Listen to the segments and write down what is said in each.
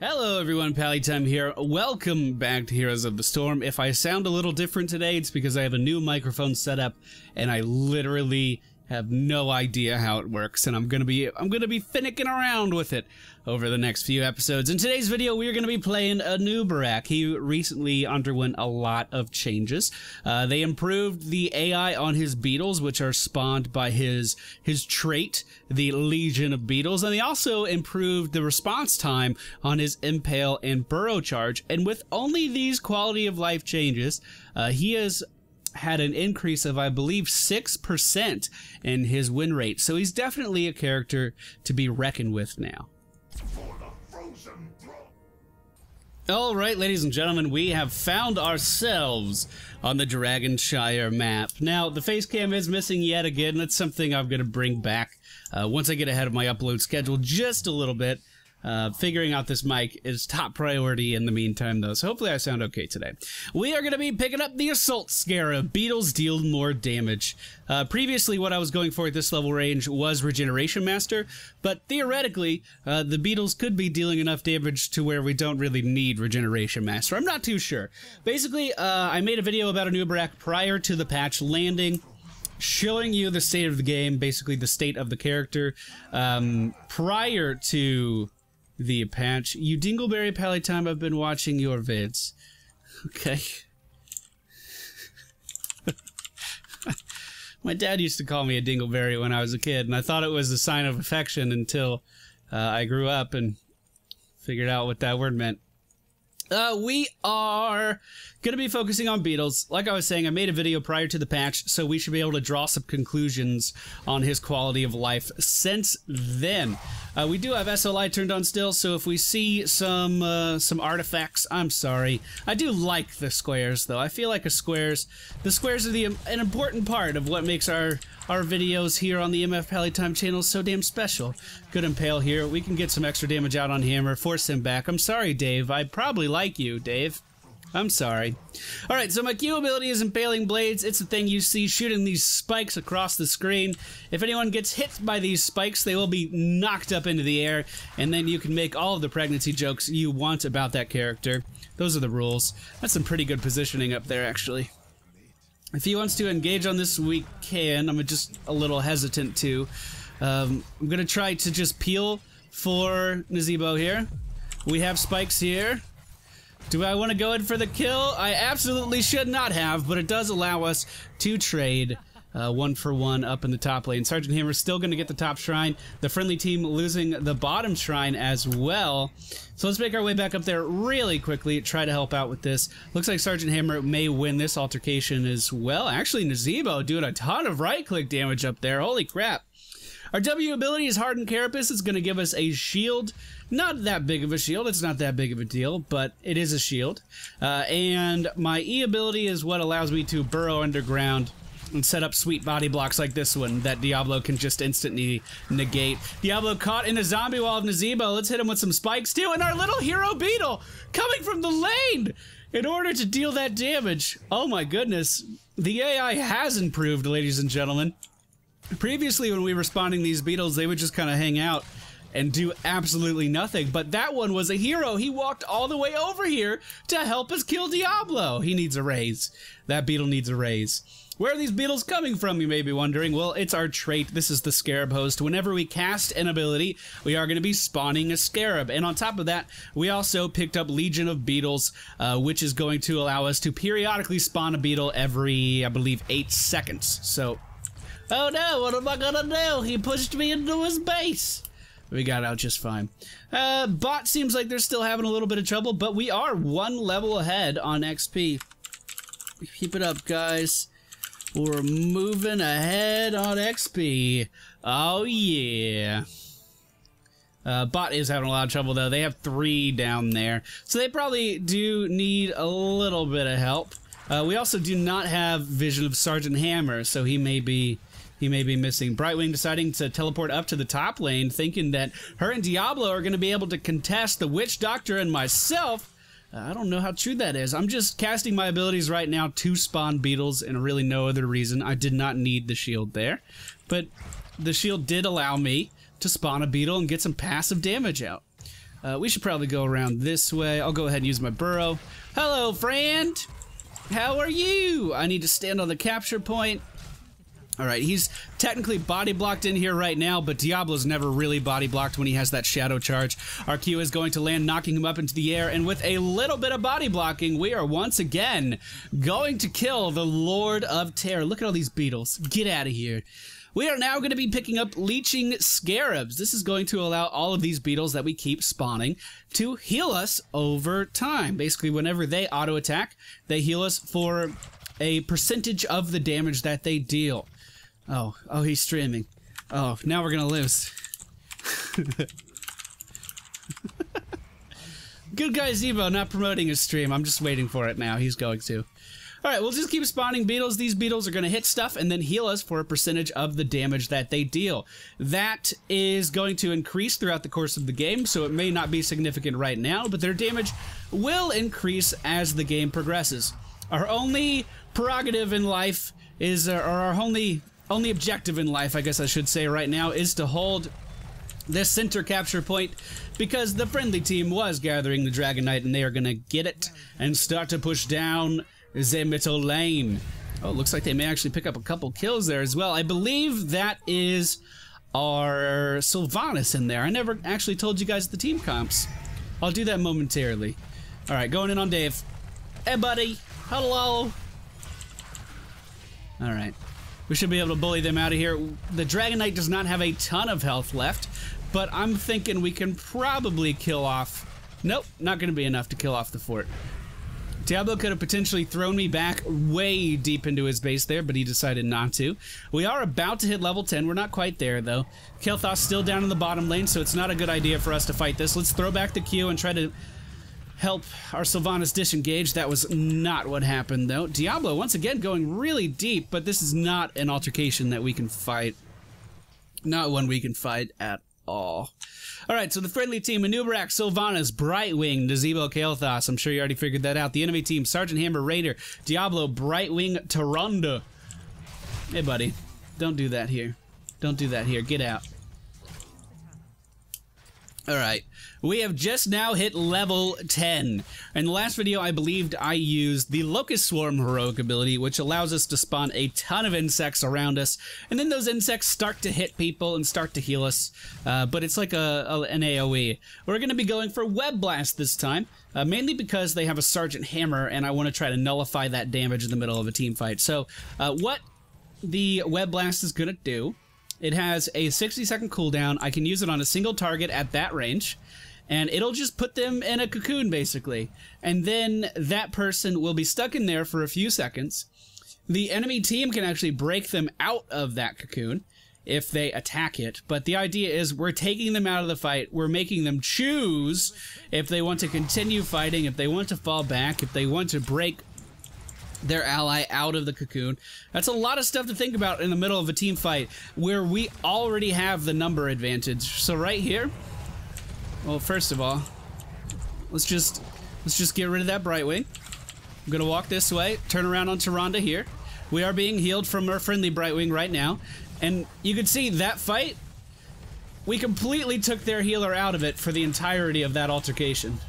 Hello everyone, Pallytime here. Welcome back to Heroes of the Storm. If I sound a little different today, it's because I have a new microphone set up and I literally have no idea how it works, and I'm gonna be finicking around with it over the next few episodes. In today's video, we are gonna be playing Anub'arak. He recently underwent a lot of changes. They improved the AI on his beetles, which are spawned by his trait, the Legion of Beetles, and they also improved the response time on his Impale and Burrow charge. And with only these quality of life changes, he has had an increase of, I believe, 6% in his win rate. So he's definitely a character to be reckoned with now. Alright, ladies and gentlemen, we have found ourselves on the Dragonshire map. Now, the face cam is missing yet again. That's something I'm going to bring back once I get ahead of my upload schedule just a little bit. Figuring out this mic is top priority in the meantime, though, so hopefully I sound okay today. We are going to be picking up the Assault Scarab. Beetles deal more damage. Previously, what I was going for at this level range was Regeneration Master, but theoretically, the Beetles could be dealing enough damage to where we don't really need Regeneration Master. I'm not too sure. Basically, I made a video about Anub'arak prior to the patch landing, showing you the state of the game, basically the state of the character, prior to the patch. You Dingleberry Pallytime, I've been watching your vids. Okay. My dad used to call me a Dingleberry when I was a kid, and I thought it was a sign of affection until I grew up and figured out what that word meant. We are going to be focusing on Beetles. Like I was saying, I made a video prior to the patch, so we should be able to draw some conclusions on his quality of life since then. We do have SLI turned on still, so if we see some artifacts, I'm sorry. I do like the squares, though. I feel like the squares are an important part of what makes our videos here on the MF Pallytime channel so damn special. Good Impale here. We can get some extra damage out on Hammer, force him back. I'm sorry, Dave. I probably like you, Dave. I'm sorry. Alright, so my Q ability is Impaling Blades. It's the thing you see shooting these spikes across the screen. If anyone gets hit by these spikes, they will be knocked up into the air, and then you can make all of the pregnancy jokes you want about that character. Those are the rules. That's some pretty good positioning up there, actually. If he wants to engage on this, we can. I'm just a little hesitant to. I'm going to try to just peel for Nazebo here. We have spikes here. Do I want to go in for the kill? I absolutely should not have, but it does allow us to trade 1-for-1 up in the top lane. Sergeant Hammer's still going to get the top shrine. The friendly team losing the bottom shrine as well. So let's make our way back up there really quickly, try to help out with this. Looks like Sergeant Hammer may win this altercation as well. Actually, Nazebo doing a ton of right-click damage up there. Holy crap. Our W ability is Hardened Carapace. It's going to give us a shield. Not that big of a shield. It's not that big of a deal, but it is a shield. And my E ability is what allows me to burrow underground and set up sweet body blocks like this one that Diablo can just instantly negate. Diablo caught in a zombie wall of Nazebo. Let's hit him with some spikes too. And our little hero Beetle coming from the lane in order to deal that damage. Oh my goodness. The AI has improved, ladies and gentlemen. Previously, when we were spawning these Beetles, they would just kind of hang out and do absolutely nothing. But that one was a hero. He walked all the way over here to help us kill Diablo. He needs a raise. That Beetle needs a raise. Where are these Beetles coming from, you may be wondering? Well, it's our trait. This is the Scarab host. Whenever we cast an ability, we are going to be spawning a Scarab. And on top of that, we also picked up Legion of Beetles, which is going to allow us to periodically spawn a Beetle every, I believe, 8 seconds. So, oh no, what am I gonna do? He pushed me into his base. We got out just fine. Bot seems like they're still having a little bit of trouble, but we are 1 level ahead on XP. Keep it up, guys. We're moving ahead on XP. Oh, yeah. Bot is having a lot of trouble, though. They have 3 down there. So they probably do need a little bit of help. We also do not have Vision of Sergeant Hammer, so he may be missing. Brightwing deciding to teleport up to the top lane, thinking that her and Diablo are going to be able to contest the Witch Doctor and myself. I don't know how true that is. I'm just casting my abilities right now to spawn Beetles and really no other reason. I did not need the shield there, but the shield did allow me to spawn a Beetle and get some passive damage out. We should probably go around this way. I'll go ahead and use my burrow. Hello, friend. How are you? I need to stand on the capture point. All right, he's technically body blocked in here right now, but Diablo's never really body blocked when he has that shadow charge. Our Q is going to land, knocking him up into the air, and with a little bit of body blocking, we are once again going to kill the Lord of Terror. Look at all these beetles. Get out of here. We are now going to be picking up Leeching Scarabs. This is going to allow all of these beetles that we keep spawning to heal us over time. Basically, whenever they auto-attack, they heal us for a percentage of the damage that they deal. Oh, he's streaming. Oh, now we're gonna lose. Good guy Zebo not promoting his stream. I'm just waiting for it now. He's going to. Alright, we'll just keep spawning beetles. These beetles are going to hit stuff and then heal us for a percentage of the damage that they deal. That is going to increase throughout the course of the game, so it may not be significant right now, but their damage will increase as the game progresses. Our only prerogative in life is, or our only objective in life, I guess I should say right now, is to hold this center capture point, because the friendly team was gathering the Dragon Knight and they are going to get it and start to push down the middle lane. Oh, looks like they may actually pick up a couple kills there as well. I believe that is our Sylvanas in there. I never actually told you guys the team comps. I'll do that momentarily. Alright, going in on Dave. Hey buddy, hello. Alright. We should be able to bully them out of here. The Dragon Knight does not have a ton of health left, but I'm thinking we can probably kill off... Nope, not going to be enough to kill off the fort. Diablo could have potentially thrown me back way deep into his base there, but he decided not to. We are about to hit level 10. We're not quite there, though. Kael'thas still down in the bottom lane, so it's not a good idea for us to fight this. Let's throw back the Q and try to help our Sylvanas disengage. That was not what happened, though. Diablo, once again, going really deep, but this is not an altercation that we can fight. Not one we can fight at all. Alright, so the friendly team, Anub'arak, Sylvanas, Brightwing, Nazebo, Kael'thas. I'm sure you already figured that out. The enemy team, Sergeant Hammer, Raider, Diablo, Brightwing, Tyrande. Hey, buddy. Don't do that here. Don't do that here. Get out. Alright, we have just now hit level 10. In the last video, I believed I used the Locust Swarm heroic ability, which allows us to spawn a ton of insects around us, and then those insects start to hit people and start to heal us, but it's like an AoE. We're going to be going for Web Blast this time, mainly because they have a Sergeant Hammer, and I want to try to nullify that damage in the middle of a team fight. So, what the Web Blast is going to do... It has a 60-second cooldown. I can use it on a single target at that range, and it'll just put them in a cocoon, basically. And then that person will be stuck in there for a few seconds. The enemy team can actually break them out of that cocoon if they attack it, but the idea is we're taking them out of the fight. We're making them choose if they want to continue fighting, if they want to fall back, if they want to break their ally out of the cocoon. That's a lot of stuff to think about in the middle of a team fight where we already have the number advantage. So right here, well, first of all, let's just get rid of that Brightwing. I'm gonna walk this way, turn around on Tyrande here. We are being healed from our friendly Brightwing right now, and you can see that fight, we completely took their healer out of it for the entirety of that altercation.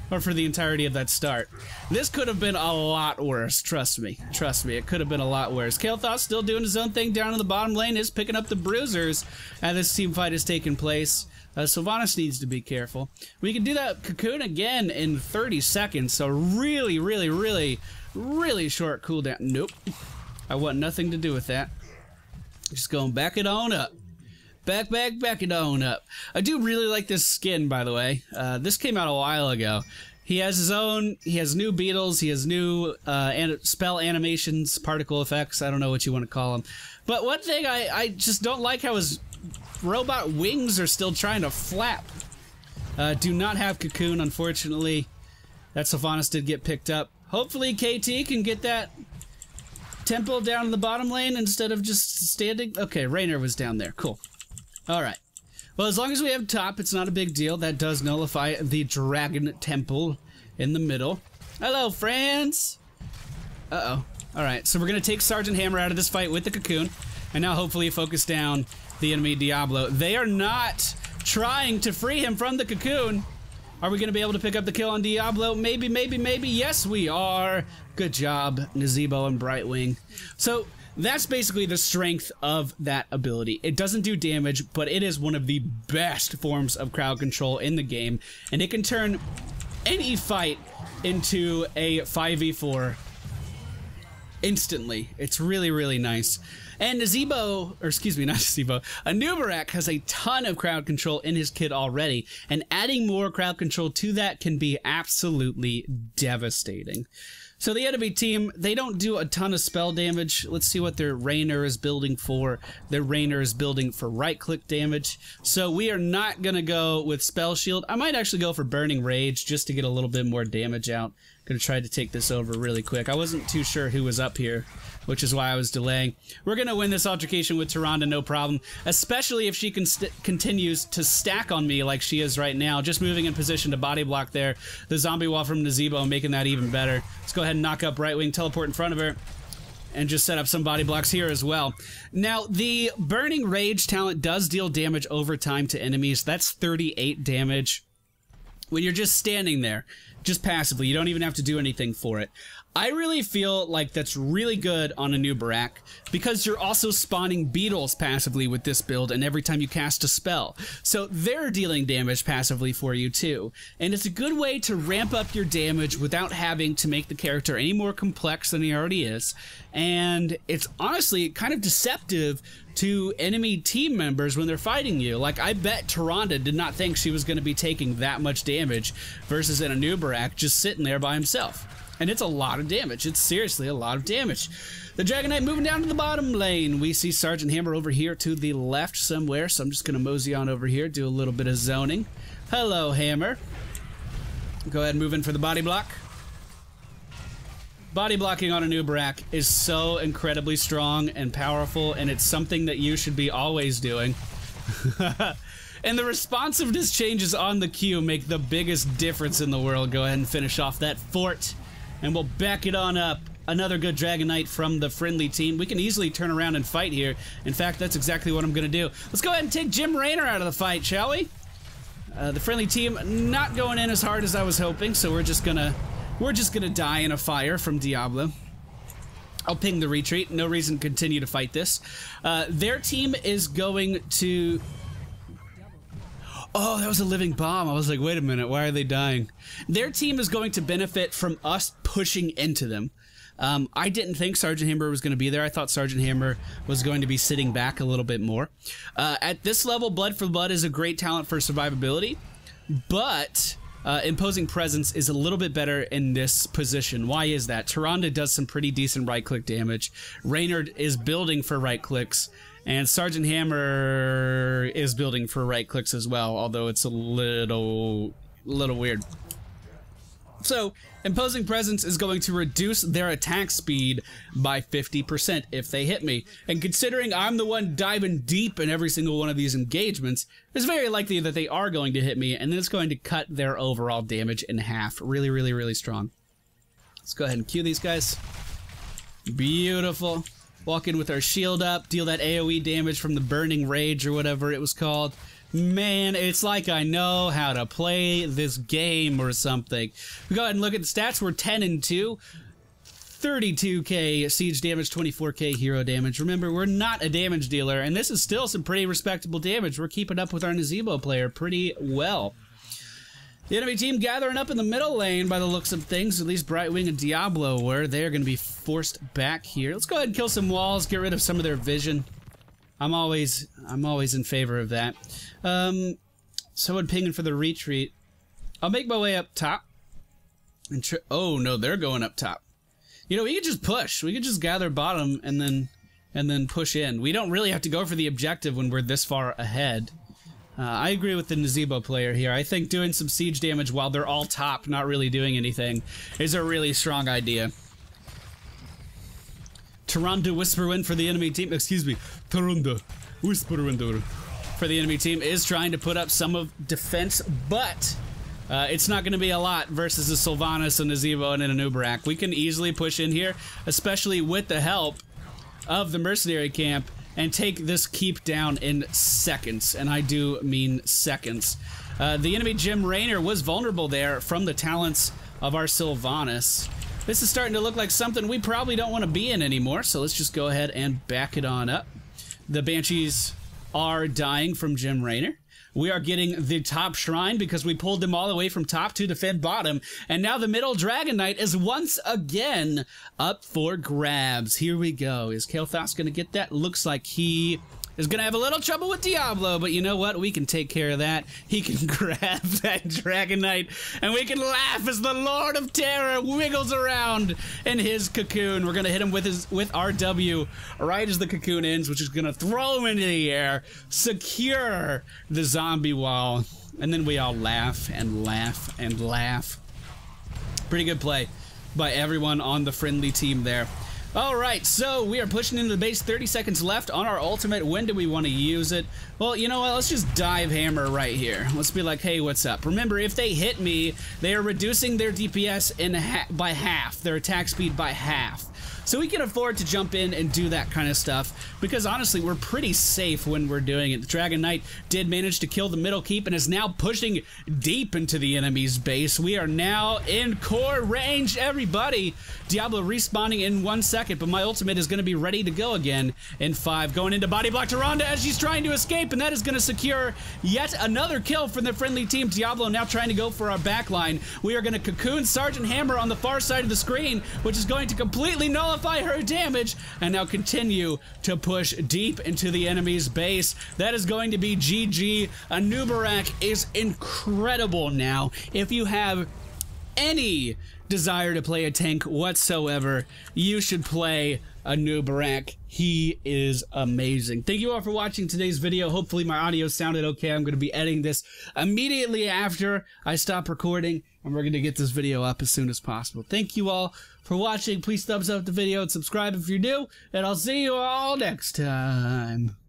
Or for the entirety of that start. This could have been a lot worse, trust me. Trust me, it could have been a lot worse. Kael'thas still doing his own thing down in the bottom lane, is picking up the bruisers as this team fight is taking place. Sylvanas needs to be careful. We can do that cocoon again in 30 seconds, so really, really, really, really short cooldown. Nope. I want nothing to do with that. Just going back it on up. Back it on up. I do really like this skin, by the way. This came out a while ago. He has his own, he has new beetles, he has new spell animations, particle effects, I don't know what you want to call them. But one thing I just don't like how his robot wings are still trying to flap. Do not have cocoon, unfortunately. That Sylvanas did get picked up. Hopefully KT can get that temple down in the bottom lane instead of just standing. Okay, Raynor was down there, cool. Alright. Well, as long as we have top, it's not a big deal. That does nullify the Dragon Temple in the middle. Hello, friends! Uh-oh. Alright, so we're going to take Sergeant Hammer out of this fight with the cocoon, and now hopefully focus down the enemy Diablo. They are not trying to free him from the cocoon. Are we going to be able to pick up the kill on Diablo? Maybe, maybe, maybe. Yes, we are. Good job, Nazebo and Brightwing. So that's basically the strength of that ability. It doesn't do damage, but it is one of the best forms of crowd control in the game, and it can turn any fight into a 5v4 instantly. It's really, really nice. And Nazebo, or excuse me, not Nazebo, Anub'arak has a ton of crowd control in his kit already, and adding more crowd control to that can be absolutely devastating. So the enemy team, they don't do a ton of spell damage. Let's see what their Rainer is building for. Their Rainer is building for right-click damage. So we are not going to go with Spell Shield. I might actually go for Burning Rage just to get a little bit more damage out. Going to try to take this over really quick. I wasn't too sure who was up here, which is why I was delaying. We're going to win this altercation with Tyrande, no problem, especially if she continues to stack on me like she is right now. Just moving in position to body block there. The zombie wall from Nazebo making that even better. Let's go ahead and knock up Brightwing, teleport in front of her, and just set up some body blocks here as well. Now, the Burning Rage talent does deal damage over time to enemies. That's 38 damage when you're just standing there, just passively. You don't even have to do anything for it. I really feel like that's really good on Anub'arak because you're also spawning Beetles passively with this build and every time you cast a spell. So they're dealing damage passively for you too. And it's a good way to ramp up your damage without having to make the character any more complex than he already is. And it's honestly kind of deceptive to enemy team members when they're fighting you. Like, I bet Tyrande did not think she was going to be taking that much damage versus an Anub'arak just sitting there by himself. And it's a lot of damage. It's seriously a lot of damage. The Dragon Knight moving down to the bottom lane. We see Sergeant Hammer over here to the left somewhere, so I'm just going to mosey on over here, do a little bit of zoning. Hello, Hammer. Go ahead and move in for the body block. Body blocking on Anub'arak is so incredibly strong and powerful, and it's something that you should be always doing. And the responsiveness changes on the Q make the biggest difference in the world. Go ahead and finish off that fort, and we'll back it on up. Another good Dragon Knight from the friendly team. We can easily turn around and fight here. In fact, that's exactly what I'm going to do. Let's go ahead and take Jim Raynor out of the fight, shall we? The friendly team not going in as hard as I was hoping, so we're just gonna die in a fire from Diablo. I'll ping the retreat. No reason to continue to fight this. Their team is going to... Oh, that was a living bomb. I was like, wait a minute, why are they dying? Their team is going to benefit from us pushing into them. I didn't think Sergeant Hammer was going to be there. I thought Sergeant Hammer was going to be sitting back a little bit more. At this level, Blood for Blood is a great talent for survivability, but Imposing Presence is a little bit better in this position. Why is that? Tyrande does some pretty decent right-click damage. Reynard is building for right-clicks, and Sergeant Hammer is building for right-clicks as well, although it's a little weird. So, Imposing Presence is going to reduce their attack speed by 50% if they hit me. And considering I'm the one diving deep in every single one of these engagements, it's very likely that they are going to hit me, and then it's going to cut their overall damage in half. Really, really, really strong. Let's go ahead and queue these guys. Beautiful. Walk in with our shield up, deal that AoE damage from the Burning Rage or whatever it was called. Man, it's like I know how to play this game or something. We go ahead and look at the stats. We're 10 and 2. 32k siege damage, 24k hero damage. Remember, we're not a damage dealer, and this is still some pretty respectable damage. We're keeping up with our Nazebo player pretty well. The enemy team gathering up in the middle lane by the looks of things. At least Brightwing and Diablo were. They're going to be forced back here. Let's go ahead and kill some walls, get rid of some of their vision. I'm always in favor of that. Someone pinging for the retreat. I'll make my way up top. And oh no, they're going up top. You know, we could just push. We could just gather bottom and then push in. We don't really have to go for the objective when we're this far ahead. I agree with the Nazebo player here. I think doing some siege damage while they're all top, not really doing anything, is a really strong idea. Tyrande Whisperwind for the enemy team. Excuse me. Tyrande Whisperwind for the enemy team is trying to put up some of defense, but it's not going to be a lot versus a Sylvanas, a Nazebo, and an Anub'arak. We can easily push in here, especially with the help of the mercenary camp, and take this keep down in seconds, and I do mean seconds. The enemy Jim Raynor was vulnerable there from the talents of our Sylvanas. This is starting to look like something we probably don't want to be in anymore, so let's just go ahead and back it on up. The Banshees are dying from Jim Raynor. We are getting the top shrine because we pulled them all the way from top to defend bottom. And now the middle Dragon Knight is once again up for grabs. Here we go. Is Kael'thas going to get that? Looks like he is going to have a little trouble with Diablo, but you know what? We can take care of that. He can grab that Dragon Knight, and we can laugh as the Lord of Terror wiggles around in his cocoon. We're going to hit him with RW right as the cocoon ends, which is going to throw him into the air, secure the zombie wall, and then we all laugh and laugh and laugh. Pretty good play by everyone on the friendly team there. Alright, so we are pushing into the base, 30 seconds left on our ultimate. When do we want to use it? Well, you know what, let's just dive hammer right here. Let's be like, hey, what's up? Remember, if they hit me, they are reducing their DPS by half, their attack speed by half. So we can afford to jump in and do that kind of stuff, because honestly, we're pretty safe when we're doing it. The Dragon Knight did manage to kill the middle keep and is now pushing deep into the enemy's base. We are now in core range, everybody. Diablo respawning in 1 second, but my ultimate is going to be ready to go again in 5. Going into body block to Rhonda as she's trying to escape, and that is going to secure yet another kill from the friendly team. Diablo now trying to go for our backline. We are going to cocoon Sergeant Hammer on the far side of the screen, which is going to completely nullify her damage, and now continue to push deep into the enemy's base. That is going to be GG. Anub'arak is incredible now. If you have any desire to play a tank whatsoever, you should play Anub'arak. He is amazing. Thank you all for watching today's video. Hopefully my audio sounded okay. I'm going to be editing this immediately after I stop recording, and we're going to get this video up as soon as possible. Thank you all for watching. Please thumbs up the video and subscribe if you're new, and I'll see you all next time.